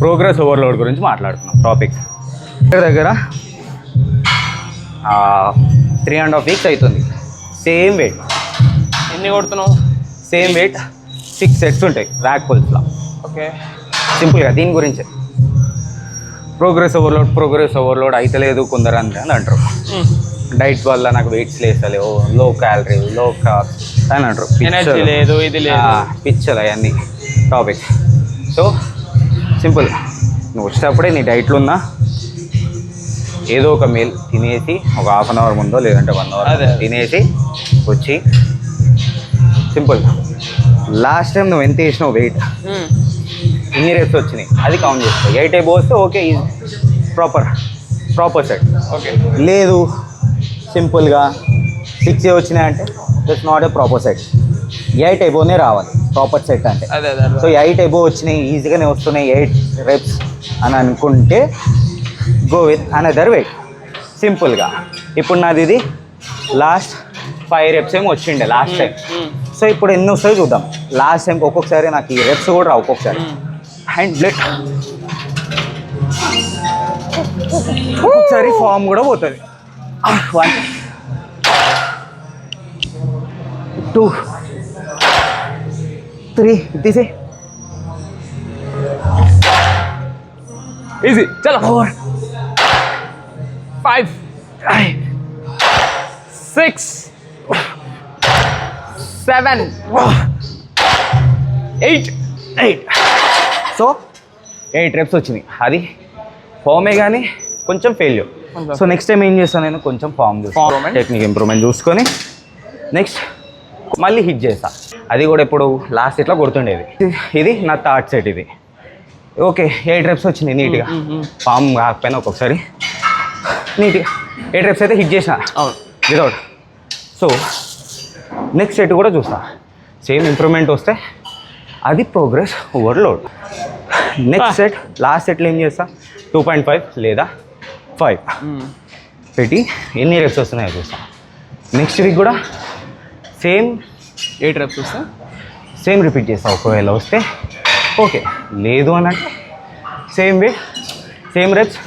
Progress overload గురించి మాట్లాడుతున్నాం topic. దగ్గర 3.5 వీక్స్ అవుతుంది. Same wait. ఎన్ని కొడుతున్నావు? సేమ్ వెయిట్ 6 సెట్స్ ఉంటాయి ర్యాక్ పుల్స్లో. ఓకే, సింపుల్గా దీని గురించే ప్రోగ్రెస్ ఓవర్లోడ్ అయితే లేదు కొందరు అని అంటారు. డైట్ వల్ల నాకు వెయిట్స్ లేస్తలేవు, లో క్యాలరీ లో కార్బ్స్ అని అంటారు. ఎనర్జీ లేదు, ఇది లేదు, పిచ్చలు అవన్నీ టాపిక్. సో సింపుల్, నువ్వు వచ్చేటప్పుడే నీ డైట్లో ఉన్నా ఏదో ఒక మీల్ తినేసి ఒక హాఫ్ అన్ అవర్ ముందో లేదంటే 1 అవర్ తినేసి వచ్చి సింపుల్ లాస్ట్ టైం నువ్వు ఎంత వేసినావు వెయిట్, ఇన్ని రేప్స్ వచ్చినాయి అది కౌంట్ చేసుకో. 8 అయిపో వస్తే ఓకే, ప్రాపర్ సెట్. ఓకే, లేదు సింపుల్గా 6 వచ్చినాయంటే that's not a proper set. 8 అయిపోనే రావాలి ప్రాపర్ సెట్ అంటే. సో 8 అయిపో వచ్చినాయి, ఈజీగానే వస్తున్నాయి 8 రెప్స్ అని అనుకుంటే గో విత్ అనదర్ వెయిట్. సింపుల్గా ఇప్పుడు నాది ఇది లాస్ట్ 5 రెప్స్ ఏమో వచ్చిండే లాస్ట్ టైం. సో ఇప్పుడు ఎన్ని వస్తాయో చూద్దాం. లాస్ట్ టైంకి ఒక్కొక్కసారి నాకు ఈ రెప్స్ కూడా రావు, ఒక్కొక్కసారి హ్యాండ్ బ్లడ్, ఒక్కొక్కసారి ఫామ్ కూడా పోతుంది. 1 2 3 తీసే ఈజీ. చలో 4 5 6 7 8. సో 8 రెప్స్ వచ్చినాయి. అది ఫామే కానీ కొంచెం ఫెయిల్యూర్. సో నెక్స్ట్ టైం ఏం చేస్తాను నేను, కొంచెం ఫామ్ చూస్తాను, టెక్నిక్ ఇంప్రూవ్మెంట్ చూసుకొని నెక్స్ట్ మళ్ళీ హిట్ చేస్తా. అది కూడా ఇప్పుడు లాస్ట్ ఇట్లా కొడుతుండేది. ఇది నా థర్డ్ సెట్. ఇది ఓకే 8 రెప్స్ వచ్చినాయి నీట్గా, ఫామ్ కాకపోయినా ఒక్కొక్కసారి నీట్గా 8 రెప్స్ అయితే హిట్ చేసిన వితౌట్. సో నెక్స్ట్ సెట్ కూడా చూస్తా, సేమ్ ఇంప్రూవ్మెంట్ వస్తే అది progress overload. Next set last సెట్లో ఏం చేస్తా 2.5 లేదా 5 పెట్టి ఎన్ని రెప్స్ వస్తున్నాయో చూస్తా. నెక్స్ట్ వీక్ కూడా సేమ్ 8 రెప్స్ వస్తా, సేమ్ రిపీట్ చేస్తా. ఒకవేళ వస్తే ఓకే, లేదు అని అంటే సేమ్ వెయిట్ సేమ్ రెప్స్